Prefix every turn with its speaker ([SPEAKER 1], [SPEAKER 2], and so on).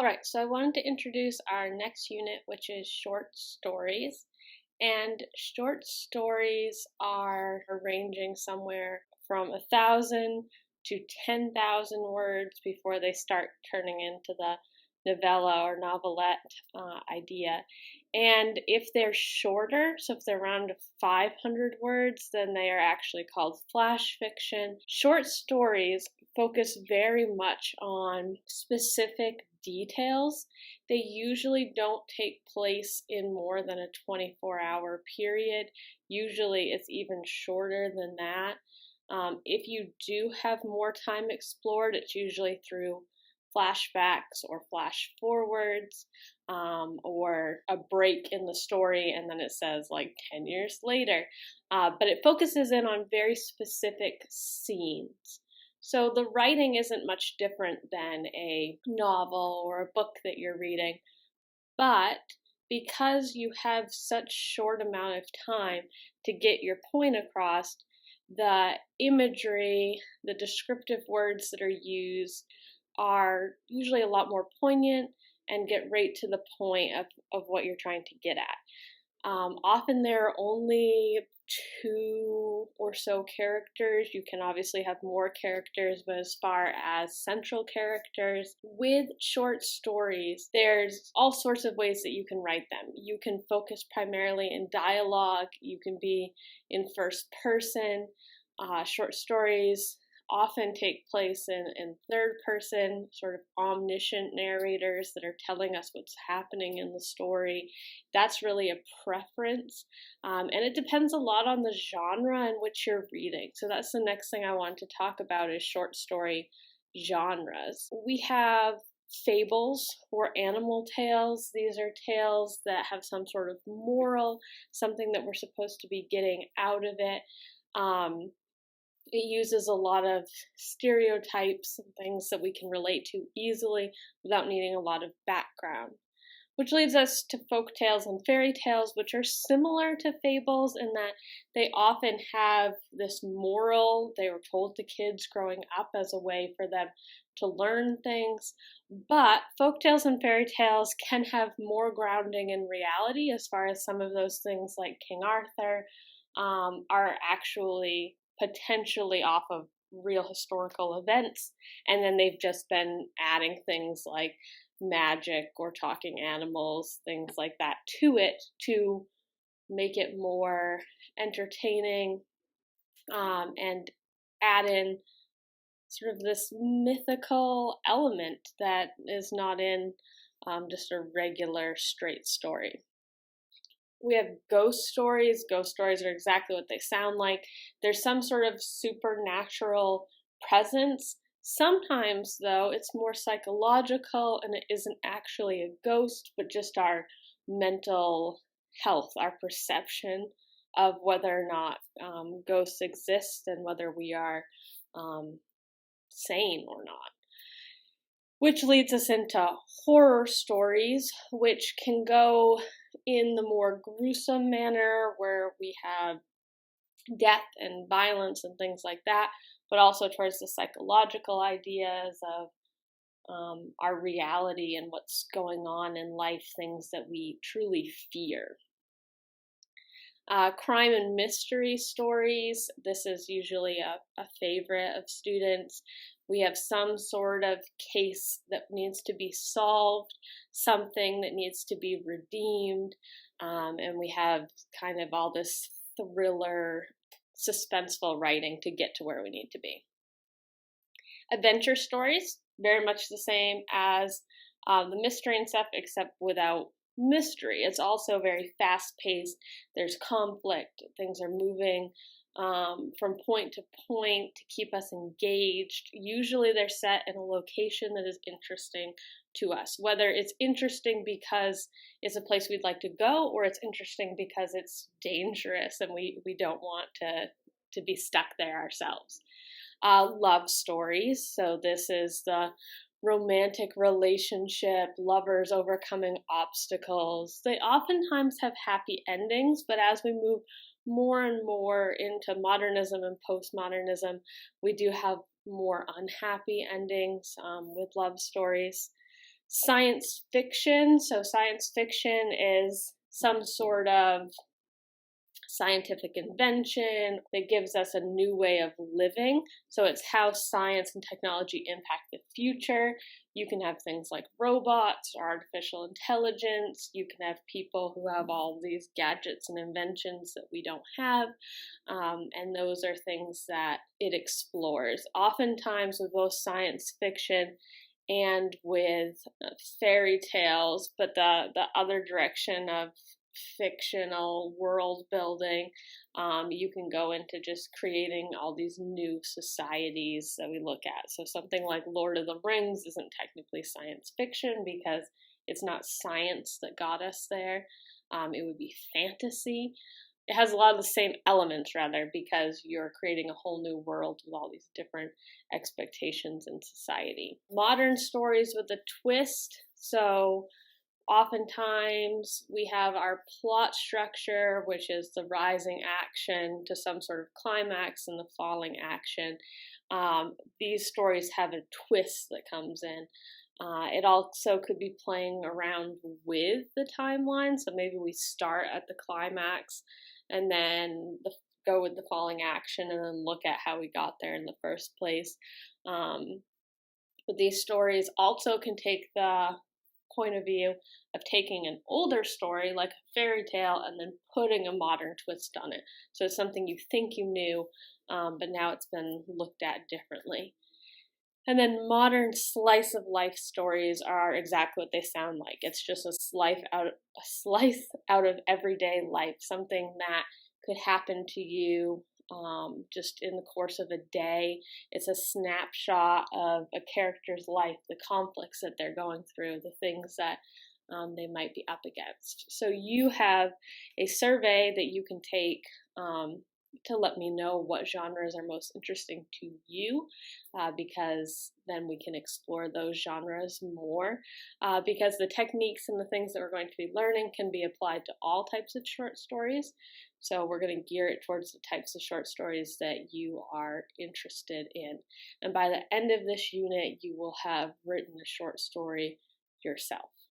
[SPEAKER 1] right, so I wanted to introduce our next unit, which is short stories. And short stories are ranging somewhere from 1,000 to 10,000 words before they start turning into the novella or novelette idea. And if they're shorter, so if they're around 500 words, then they are actually called flash fiction. Short stories focus very much on specific details. They usually don't take place in more than a 24-hour period. Usually it's even shorter than that. If you do have more time explored, it's usually through flashbacks or flash forwards, or a break in the story and then it says like 10 years later. But it focuses in on very specific scenes. So the writing isn't much different than a novel or a book that you're reading, but because you have such short amount of time to get your point across, the imagery, the descriptive words that are used are usually a lot more poignant and get right to the point of what you're trying to get at. Often there are only 2 or so characters. You can obviously have more characters, but as far as central characters, with short stories, there's all sorts of ways that you can write them. You can focus primarily in dialogue, you can be in first person. Short stories often take place in third person, sort of omniscient narrators that are telling us what's happening in the story. That's really a preference. And it depends a lot on the genre in which you're reading. So that's the next thing I want to talk about is short story genres. We have fables or animal tales. These are tales that have some sort of moral, something that we're supposed to be getting out of it. It uses a lot of stereotypes and things that we can relate to easily without needing a lot of background. Which leads us to folk tales and fairy tales, which are similar to fables in that they often have this moral they were told to kids growing up as a way for them to learn things. But folk tales and fairy tales can have more grounding in reality, as far as some of those things like King Arthur are actually potentially off of real historical events, and then they've just been adding things like magic or talking animals, things like that to it to make it more entertaining, and add in sort of this mythical element that is not in just a regular straight story. We have ghost stories. Ghost stories are exactly what they sound like. There's some sort of supernatural presence. Sometimes, though, it's more psychological and it isn't actually a ghost, but just our mental health, our perception of whether or not ghosts exist and whether we are sane or not. Which leads us into horror stories, which can go in the more gruesome manner where we have death and violence and things like that, but also towards the psychological ideas of our reality and what's going on in life, things that we truly fear. Crime and mystery stories. This is usually a favorite of students. We have some sort of case that needs to be solved, something that needs to be redeemed, and we have kind of all this thriller, suspenseful writing to get to where we need to be. Adventure stories, very much the same as the mystery and stuff, except without mystery. It's also very fast-paced. There's conflict. Things are moving from point to point to keep us engaged. Usually they're set in a location that is interesting to us, whether it's interesting because it's a place we'd like to go or it's interesting because it's dangerous and we don't want to be stuck there ourselves. Love stories. So this is the romantic relationship, lovers overcoming obstacles. They oftentimes have happy endings, but as we move more and more into modernism and postmodernism, we do have more unhappy endings with love stories. science fiction. So science fiction is some sort of scientific invention that gives us a new way of living. So it's how science and technology impact the future. You can have things like robots or artificial intelligence. You can have people who have all these gadgets and inventions that we don't have. And those are things that it explores. Oftentimes, with both science fiction and with fairy tales, but the other direction of fictional world building, you can go into just creating all these new societies that we look at. So something like Lord of the Rings isn't technically science fiction because it's not science that got us there. It would be fantasy. It has a lot of the same elements, rather, because you're creating a whole new world with all these different expectations in society. Modern stories with a twist. So oftentimes we have our plot structure, which is the rising action to some sort of climax and the falling action. These stories have a twist that comes in. It also could be playing around with the timeline. So maybe we start at the climax and then go with the falling action and then look at how we got there in the first place. But these stories also can take the point of view of taking an older story like a fairy tale and then putting a modern twist on it. So it's something you think you knew, but now it's been looked at differently. And then modern slice of life stories are exactly what they sound like. It's just a slice out of everyday life, something that could happen to you just in the course of a day. It's a snapshot of a character's life, the conflicts that they're going through, the things that they might be up against. So you have a survey that you can take to let me know what genres are most interesting to you, because then we can explore those genres more, because the techniques and the things that we're going to be learning can be applied to all types of short stories. So we're going to gear it towards the types of short stories that you are interested in. And by the end of this unit, you will have written a short story yourself.